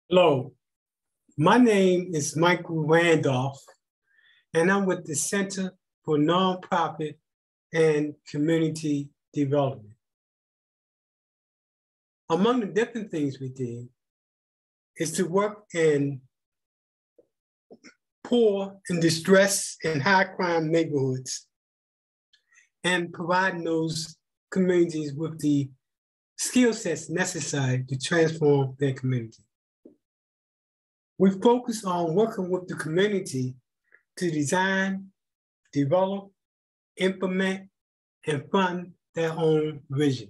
Hello, my name is Michael Randolph, and I'm with the Center for Nonprofit and Community Development. Among the different things we did is to work in poor and distressed and high crime neighborhoods and providing those communities with the skill sets necessary to transform their community. We focus on working with the community to design, develop, implement, and fund their own vision.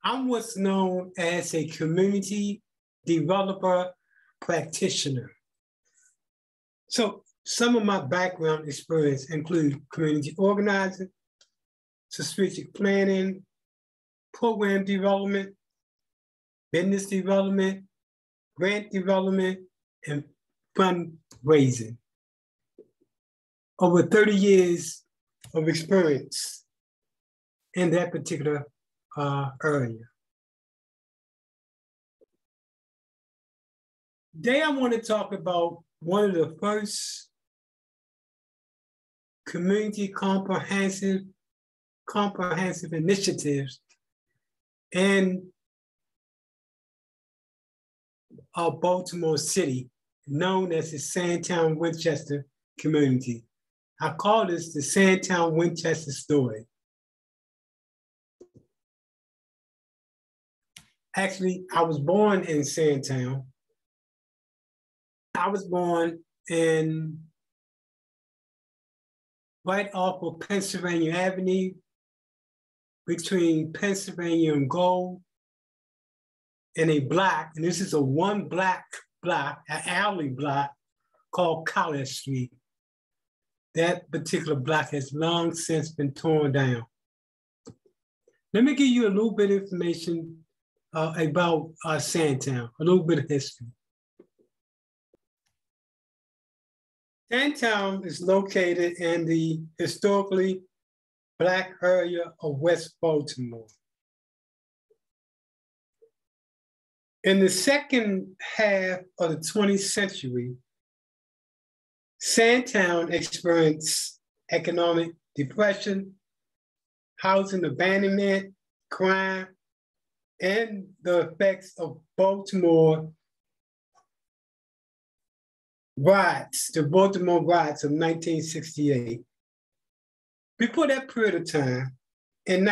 I'm what's known as a community developer practitioner. So some of my background experience include community organizing, strategic planning, program development, business development, grant development, and fundraising. Over 30 years of experience in that particular area. Today I want to talk about one of the first community comprehensive initiatives in Baltimore City, known as the Sandtown Winchester community. I call this the Sandtown Winchester story. Actually, I was born in Sandtown. I was born in right off of Pennsylvania Avenue, between Pennsylvania and Gold, in a block, and this is a one block, an alley block called College Street. That particular block has long since been torn down. Let me give you a little bit of information about Sandtown, a little bit of history. Sandtown is located in the historically Black area of West Baltimore. In the second half of the 20th century, Sandtown experienced economic depression, housing abandonment, crime, and the effects of Baltimore riots, the Baltimore riots of 1968. Before that period of time, in the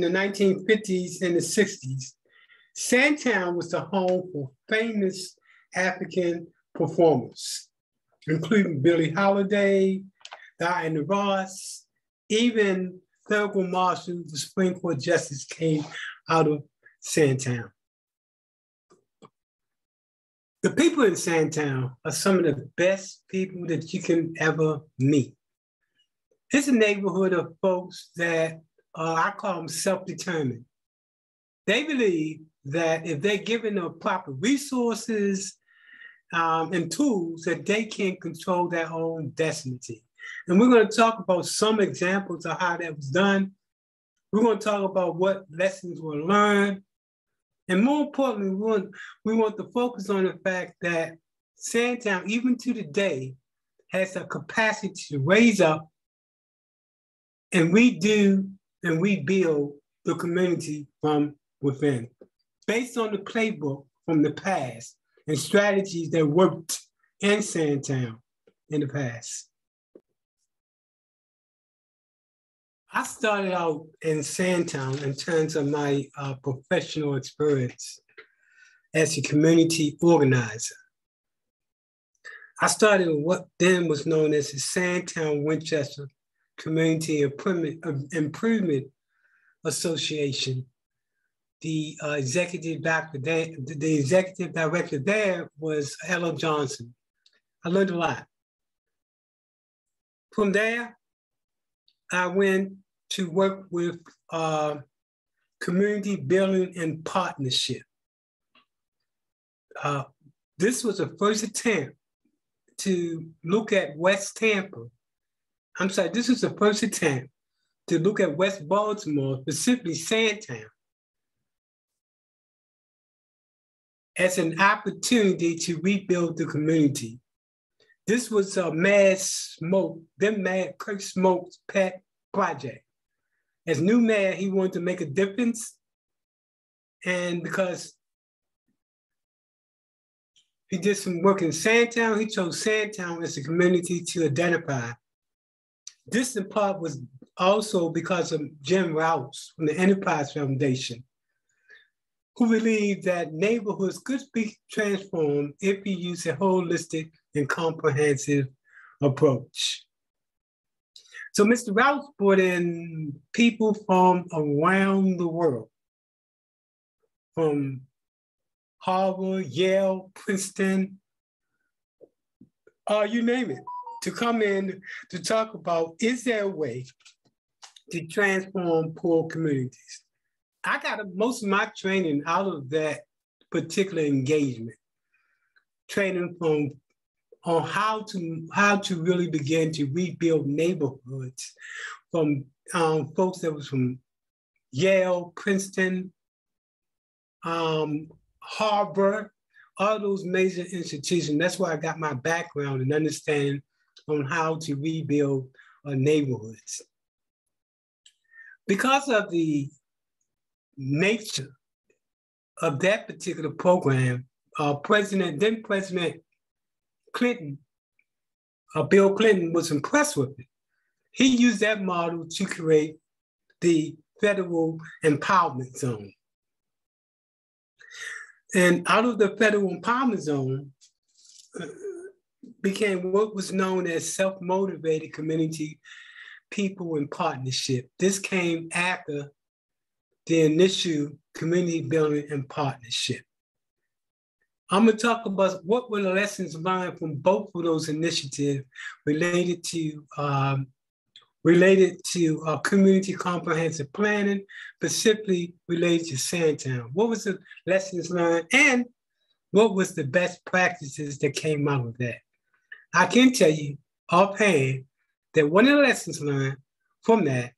1950s and the 60s, Sandtown was the home for famous African performers, including Billie Holiday, Diana Ross, even Thurgood Marshall, the Supreme Court Justice, came out of Sandtown. The people in Sandtown are some of the best people that you can ever meet. It's a neighborhood of folks that I call them self-determined. They believe that if they're given the proper resources and tools, that they can control their own destiny. And we're going to talk about some examples of how that was done. We're going to talk about what lessons were learned. And more importantly, we want to focus on the fact that Sandtown, even to today, has the capacity to raise up and redo and rebuild the community from within, based on the playbook from the past and strategies that worked in Sandtown in the past. I started out in Sandtown in terms of my professional experience as a community organizer. I started with what then was known as the Sandtown Winchester Community Improvement Association. The executive director there was Ella Johnson. I learned a lot. From there, I went to work with community building and partnership. This was the first attempt to look at West Tampa I'm sorry, this was the first attempt to look at West Baltimore, specifically Sandtown, as an opportunity to rebuild the community. This was a Kurt Smoke's pet project. As new mayor, he wanted to make a difference. And because he did some work in Sandtown, he chose Sandtown as a community to identify. This in part was also because of Jim Rouse from the Enterprise Foundation, who believed that neighborhoods could be transformed if we use a holistic and comprehensive approach. So Mr. Rouse brought in people from around the world, from Harvard, Yale, Princeton, you name it, to come in to talk about, is there a way to transform poor communities? I got most of my training out of that particular engagement, training on how to really begin to rebuild neighborhoods from folks that was from Yale, Princeton, Harvard, all those major institutions. That's where I got my background and understanding on how to rebuild neighborhoods. Because of the nature of that particular program, then President Clinton, Bill Clinton, was impressed with it. He used that model to create the Federal Empowerment Zone. And out of the Federal Empowerment Zone became what was known as self-motivated community people in partnership. This came after the initial community building and partnership. I'm gonna talk about what were the lessons learned from both of those initiatives related to community comprehensive planning, specifically related to Sandtown. What was the lessons learned and what was the best practices that came out of that? I can tell you offhand that one of the lessons learned from that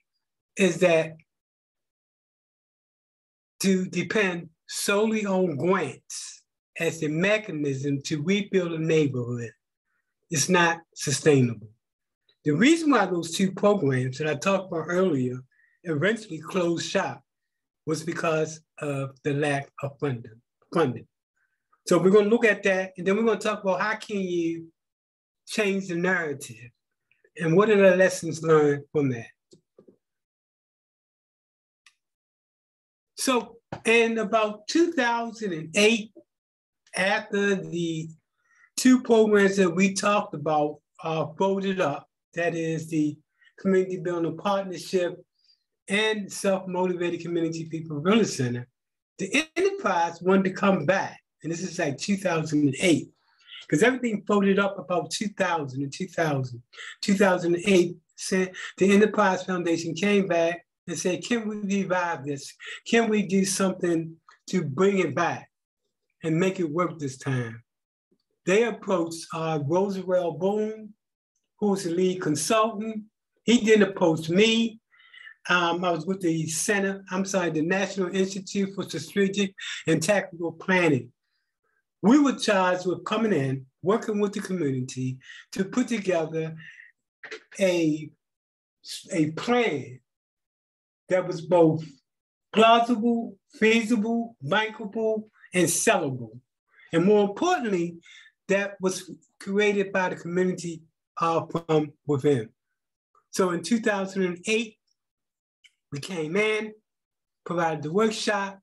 is that to depend solely on grants as the mechanism to rebuild a neighborhood is not sustainable. The reason why those two programs that I talked about earlier eventually closed shop was because of the lack of funding. So we're going to look at that, and then we're going to talk about how can you change the narrative and what are the lessons learned from that. So in about 2008, after the two programs that we talked about folded up, that is the Community Building Partnership and Self-Motivated Community People Building Center, the enterprise wanted to come back. And this is like 2008, because everything folded up about 2000 and 2008, the Enterprise Foundation came back and said, can we revive this? Can we do something to bring it back and make it work this time? They approached Roosevelt Boone, who was the lead consultant. He didn't approach me. I was with the National Institute for Strategic and Tactical Planning. We were charged with coming in, working with the community to put together a plan that was both plausible, feasible, bankable, and sellable. And more importantly, that was created by the community from within. So in 2008, we came in, provided the workshop,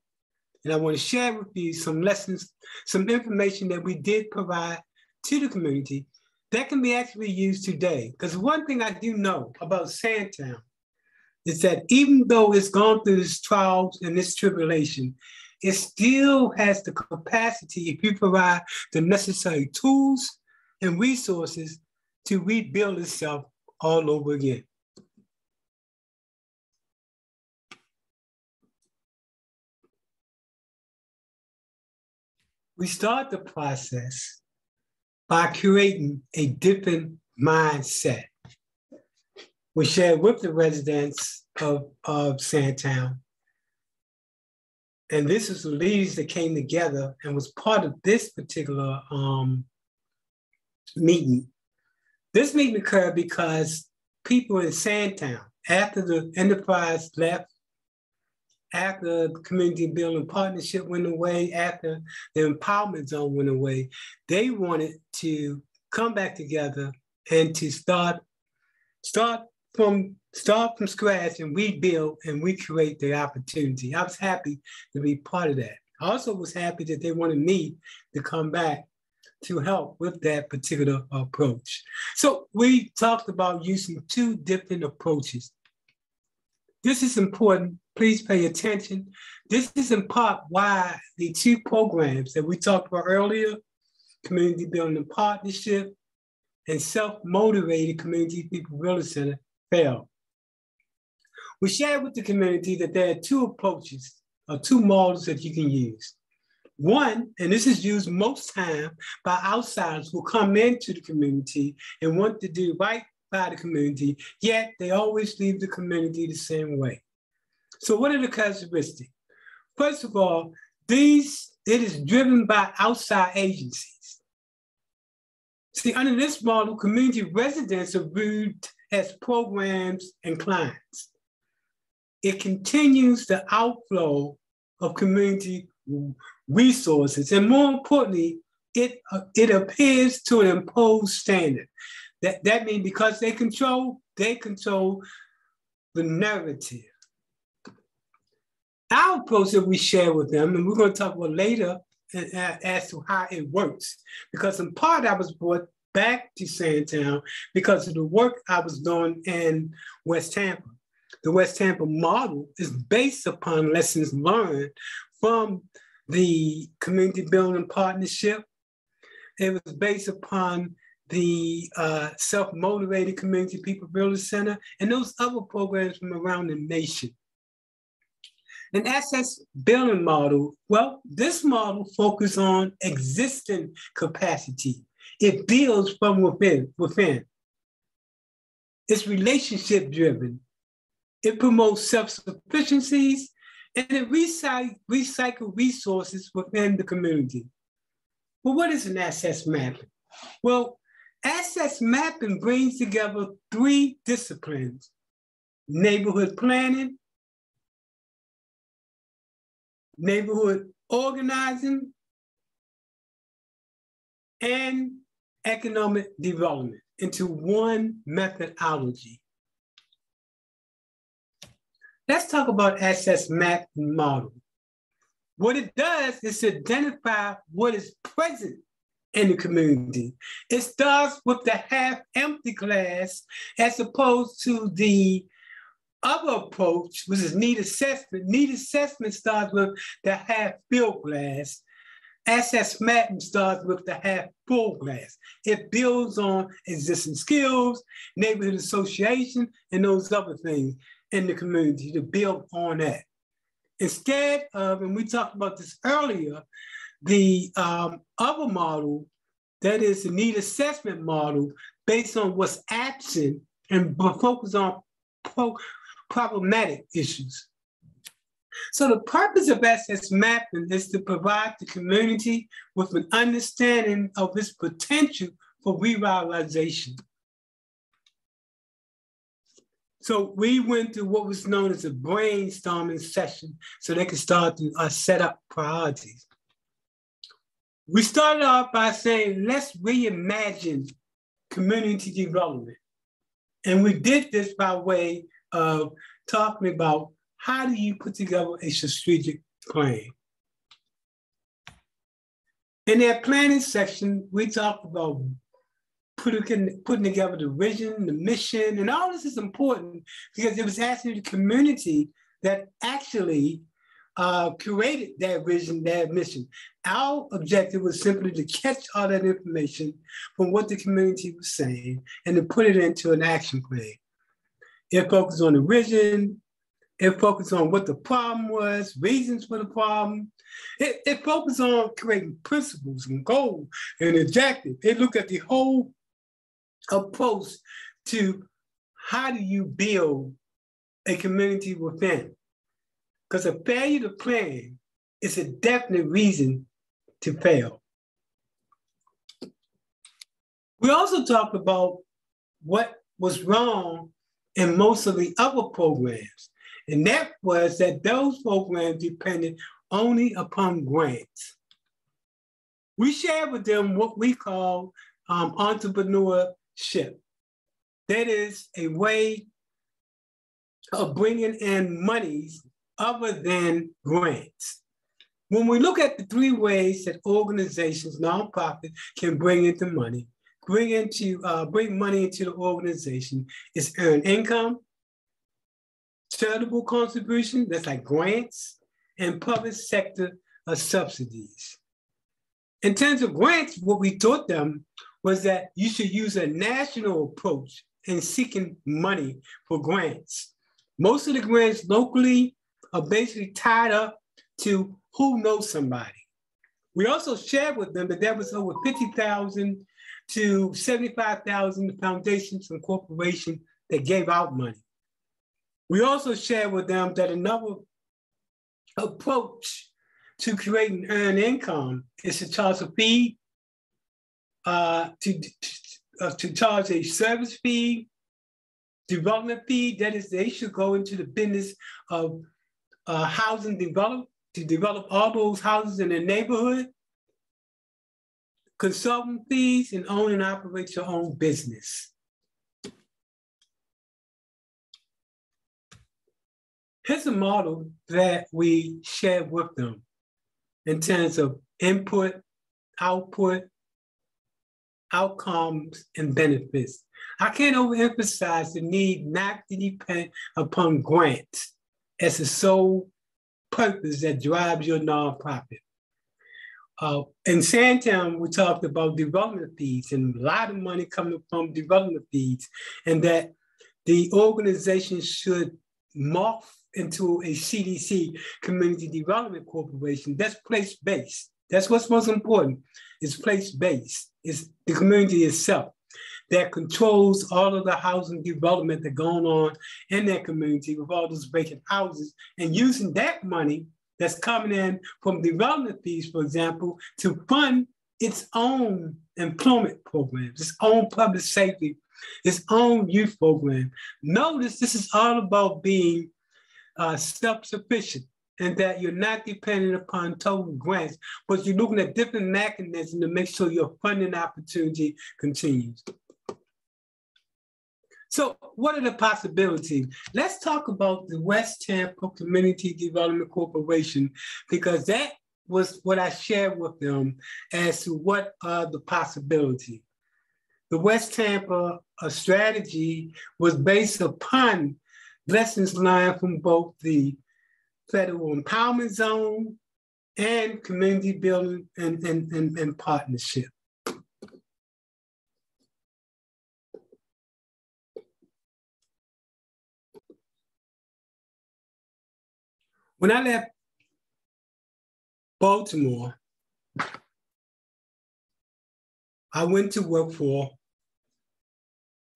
and I want to share with you some lessons, some information that we did provide to the community that can be actually used today. Because one thing I do know about Sandtown is that even though it's gone through this trials and this tribulation, it still has the capacity, if you provide the necessary tools and resources, to rebuild itself all over again. We start the process by creating a different mindset. was shared with the residents of Sandtown. And this is the leaders that came together and was part of this particular meeting. This meeting occurred because people in Sandtown, after the enterprise left, after the community building partnership went away, after the empowerment zone went away, they wanted to come back together and to start from scratch and rebuild and recreate the opportunity. I was happy to be part of that. I also was happy that they wanted me to come back to help with that particular approach. So we talked about using two different approaches. This is important. Please pay attention. This is in part why the two programs that we talked about earlier, Community Building and Partnership and Self-Motivated Community People Building Center, failed. We shared with the community that there are two approaches or two models that you can use. One, and this is used most time by outsiders who come into the community and want to do right by the community, yet they always leave the community the same way. So what are the characteristics? First of all, it is driven by outside agencies. See, under this model, community residents are viewed as programs and clients. It continues the outflow of community resources, and more importantly, it appears to impose standard. That means because they control the narrative. Our approach that we share with them, and we're going to talk about later as to how it works, because in part I was brought back to Sandtown because of the work I was doing in West Tampa. The West Tampa model is based upon lessons learned from the Community Building Partnership. It was based upon the Self-Motivated Community People Building Center and those other programs from around the nation. An assets building model, well, this model focuses on existing capacity. It builds from within. It's relationship driven. It promotes self-sufficiencies, and it recycle resources within the community. Well, what is an assets mapping? Well, assets mapping brings together three disciplines: neighborhood planning, neighborhood organizing, and economic development into one methodology. Let's talk about assets mapping model. What it does is to identify what is present in the community. It starts with the half-empty glass as opposed to the other approach, which is need assessment. Need assessment starts with the half-filled glass. Assets mapping starts with the half-full glass. It builds on existing skills, neighborhood association, and those other things in the community to build on that. Instead of, and we talked about this earlier, the other model, that is the need assessment model, based on what's absent and focus on problematic issues. So the purpose of assets mapping is to provide the community with an understanding of its potential for revitalization. So we went through what was known as a brainstorming session so they could start to set up priorities. We started off by saying, let's reimagine community development. And we did this by way of talking about how do you put together a strategic plan. In that planning section, we talked about putting together the vision, the mission, and all this is important because it was actually the community that actually created that vision, that mission. Our objective was simply to catch all that information from what the community was saying and to put it into an action plan. It focused on the vision. It focused on what the problem was, reasons for the problem. It focused on creating principles and goals and objectives. It looked at the whole approach to how do you build a community within? Because a failure to plan is a definite reason to fail. We also talked about what was wrong in most of the other programs. And that was that those programs depended only upon grants. We shared with them what we call entrepreneurship. That is a way of bringing in monies other than grants. When we look at the three ways that organizations, nonprofits, can bring into money, bring money into the organization, is earn income, charitable contribution, that's like grants, and public sector subsidies. In terms of grants, what we taught them was that you should use a national approach in seeking money for grants. Most of the grants locally are basically tied up to who knows somebody. We also shared with them that there was over 50,000 to 75,000 foundations and corporations that gave out money. We also shared with them that another approach to create and earn income is to charge a fee, to charge a service fee, development fee. That is, they should go into the business of housing to develop all those houses in their neighborhood, consultant fees, and own and operate your own business. Here's a model that we shared with them in terms of input, output, outcomes, and benefits. I can't overemphasize the need not to depend upon grants as the sole purpose that drives your nonprofit. In Sandtown, we talked about development fees and a lot of money coming from development fees, and that the organization should morph into a CDC, Community Development Corporation. That's place-based. That's what's most important. It's place-based. It's the community itself that controls all of the housing development that's going on in that community with all those vacant houses, and using that money that's coming in from development fees, for example, to fund its own employment programs, its own public safety, its own youth program. Notice this is all about being self-sufficient, and that you're not dependent upon total grants, but you're looking at different mechanisms to make sure your funding opportunity continues. So what are the possibilities? Let's talk about the West Tampa Community Development Corporation, because that was what I shared with them as to what are the possibilities. The West Tampa strategy was based upon lessons learned from both the Federal Empowerment Zone and community building and partnership. When I left Baltimore, I went to work for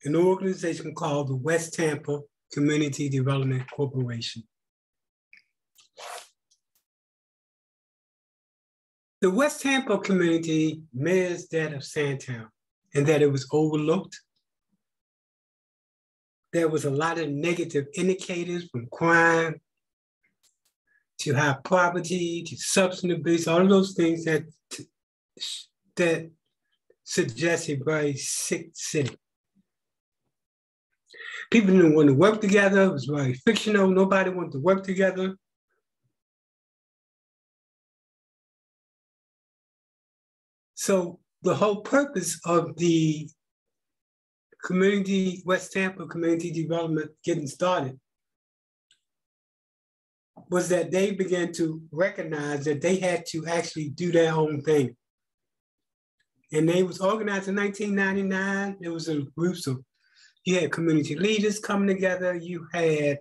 an organization called the West Tampa Community Development Corporation. The West Tampa community mirrors that of Sandtown, in that it was overlooked. There was a lot of negative indicators, from crime to high poverty to substance abuse, all of those things that suggest a very sick city. People didn't want to work together. It was very fictional. Nobody wanted to work together. So the whole purpose of the West Tampa Community Development getting started was that they began to recognize that they had to actually do their own thing. And they was organized in 1999. There was a group of, you had community leaders coming together, you had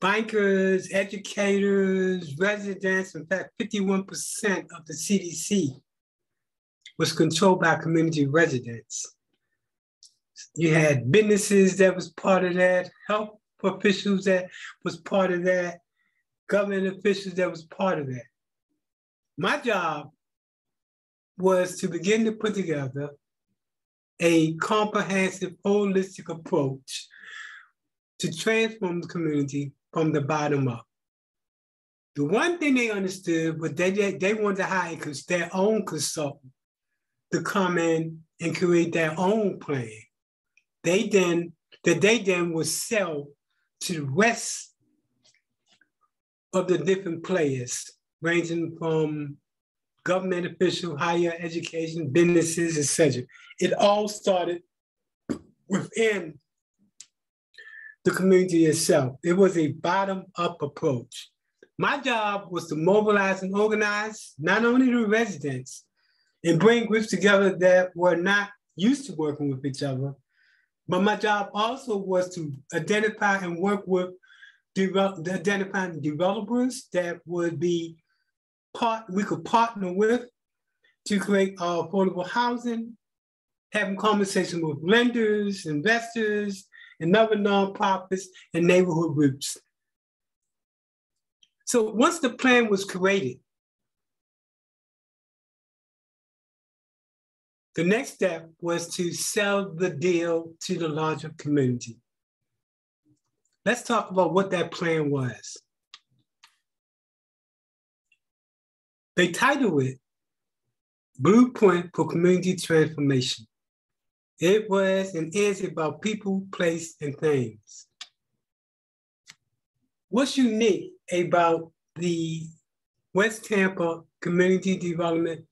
bankers, educators, residents. In fact, 51% of the CDC was controlled by community residents. You had businesses that was part of that, health officials that was part of that, government officials that was part of that. My job was to begin to put together a comprehensive, holistic approach to transform the community from the bottom up. The one thing they understood was they wanted to hire their own consultant to come in and create their own plan. They then would sell to the rest of the different players, ranging from government official, higher education, businesses, etc. It all started within the community itself. It was a bottom-up approach. My job was to mobilize and organize not only the residents and bring groups together that were not used to working with each other, but my job also was to identify and work with identifying developers that would be we could partner with to create affordable housing, having conversations with lenders, investors, and other nonprofits and neighborhood groups. So once the plan was created, the next step was to sell the deal to the larger community. Let's talk about what that plan was. They titled it Blueprint for Community Transformation. It was and is about people, place, and things. What's unique about the West Tampa community development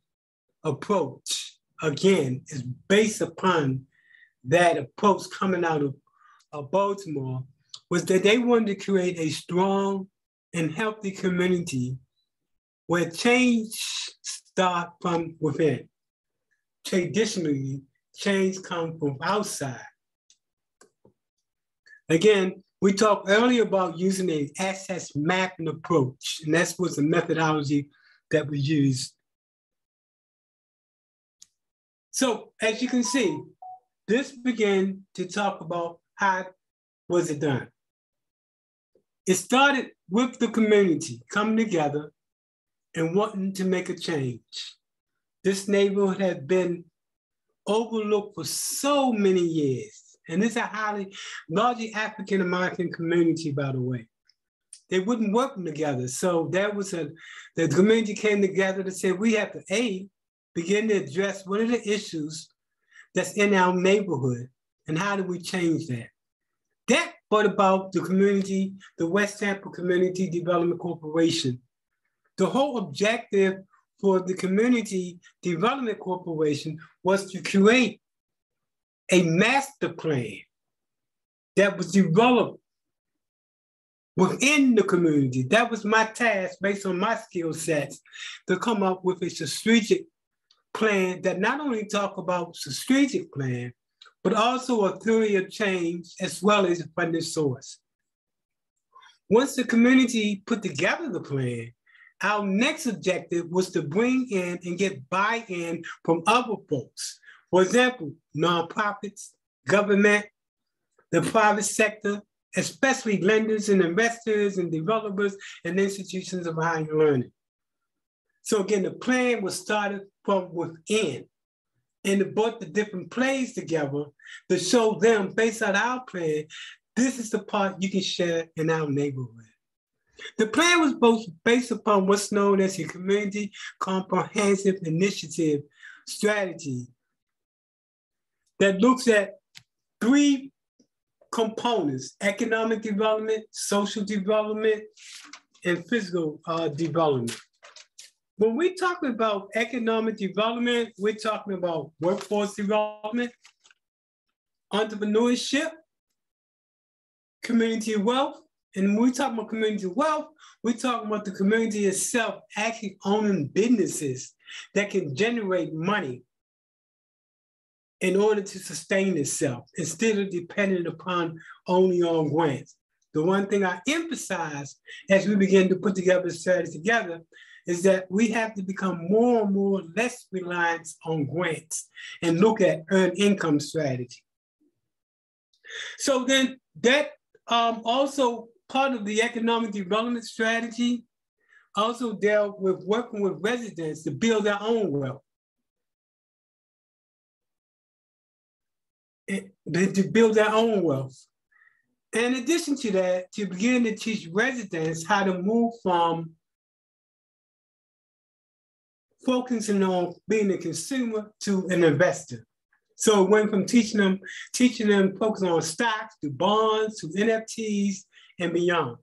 approach, again, is based upon that approach coming out of Baltimore, was that they wanted to create a strong and healthy community where change starts from within. Traditionally, change comes from outside. Again, we talked earlier about using an assets mapping approach, and that was the methodology that we used. So as you can see, this began to talk about how was it done. It started with the community coming together and wanting to make a change. This neighborhood had been overlooked for so many years. And it's a largely African-American community, by the way. They wouldn't work together. So the community came together to say, we have to, begin to address what are the issues that's in our neighborhood and how do we change that? That brought about the community, the West Tampa Community Development Corporation. The whole objective for the Community Development Corporation was to create a master plan that was developed within the community. That was my task based on my skill sets to come up with a strategic plan that not only talk about strategic plan, but also a theory of change as well as a funding source. Once the community put together the plan, our next objective was to bring in and get buy-in from other folks. For example, nonprofits, government, the private sector, especially lenders and investors and developers and institutions of higher learning. So again, the plan was started from within, and it brought the different plays together to show them, based on our plan, this is the part you can share in our neighborhood. The plan was both based upon what's known as a Community Comprehensive Initiative strategy that looks at three components: economic development, social development, and physical development. When we're talking about economic development, we're talking about workforce development, entrepreneurship, community wealth. And when we talk about community wealth, we're talking about the community itself actually owning businesses that can generate money in order to sustain itself instead of depending upon only on grants. The one thing I emphasize as we begin to put together strategies together is that we have to become more and more less reliant on grants and look at earned income strategy. So then that also part of the economic development strategy also dealt with working with residents to build their own wealth. To build their own wealth. In addition to that, to begin to teach residents how to move from focusing on being a consumer to an investor. So it went from teaching them focusing on stocks to bonds to NFTs and beyond.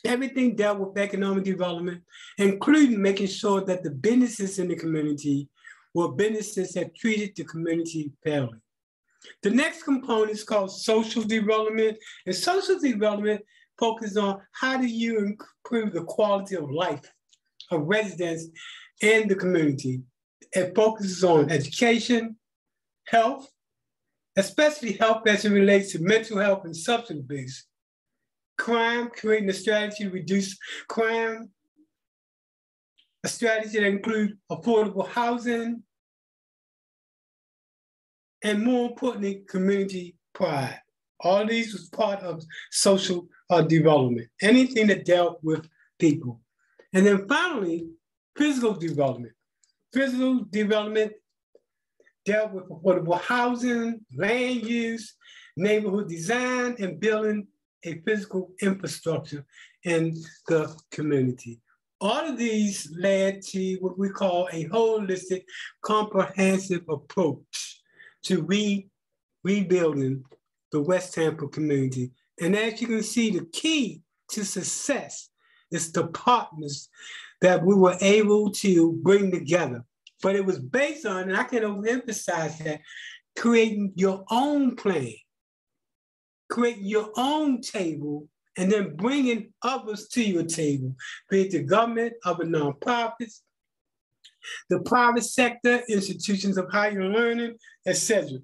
Everything dealt with economic development, including making sure that the businesses in the community were businesses that treated the community fairly. The next component is called social development, and social development focuses on how do you improve the quality of life of residents in the community. It focuses on education, health, especially health as it relates to mental health and substance abuse, crime, creating a strategy to reduce crime, a strategy that includes affordable housing, and more importantly, community pride. All these was part of social development, anything that dealt with people. And then finally, physical development. Physical development dealt with affordable housing, land use, neighborhood design, and building a physical infrastructure in the community. All of these led to what we call a holistic, comprehensive approach to rebuilding the West Tampa community. And as you can see, the key to success is the partners that we were able to bring together. But it was based on, and I can overemphasize that, creating your own plan, creating your own table, and then bringing others to your table, be it the government, other nonprofits, the private sector, institutions of higher learning, etc.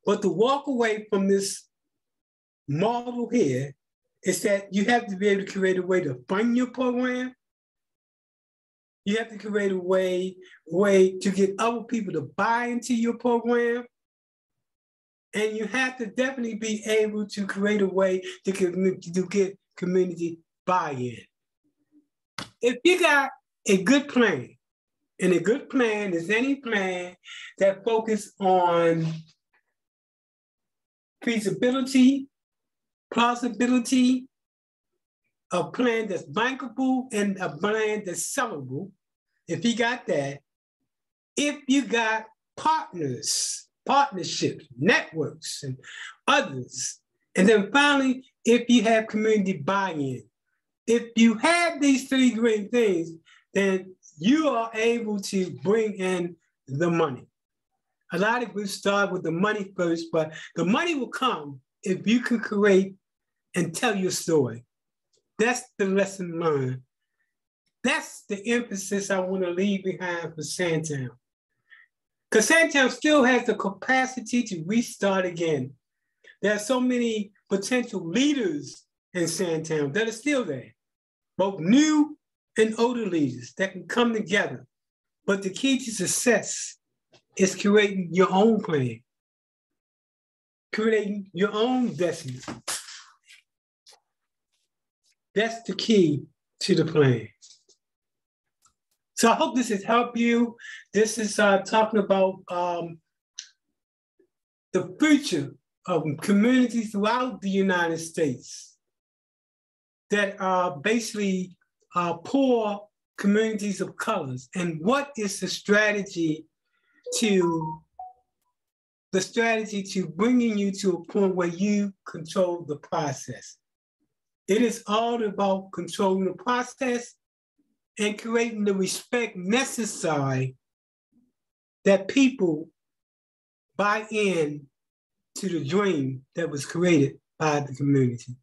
But to walk away from this model here is that you have to be able to create a way to fund your program. You have to create a way to get other people to buy into your program. And you have to definitely be able to create a way to get community buy-in. If you got a good plan, and a good plan is any plan that focuses on feasibility, plausibility, a plan that's bankable, and a plan that's sellable. If you got that, if you got partnerships, networks, and others, and then finally, if you have community buy-in. If you have these three great things, then you are able to bring in the money. A lot of groups start with the money first, but the money will come if you can create and tell your story. That's the lesson learned. That's the emphasis I want to leave behind for Sandtown. Because Sandtown still has the capacity to restart again. There are so many potential leaders in Sandtown that are still there, both new and older leaders that can come together. But the key to success is creating your own plan, creating your own destiny. That's the key to the plan. So I hope this has helped you. This is talking about the future of communities throughout the United States that are basically poor communities of colors, and what is the strategy to bringing you to a point where you control the process. It is all about controlling the process and creating the respect necessary that people buy in to the dream that was created by the community.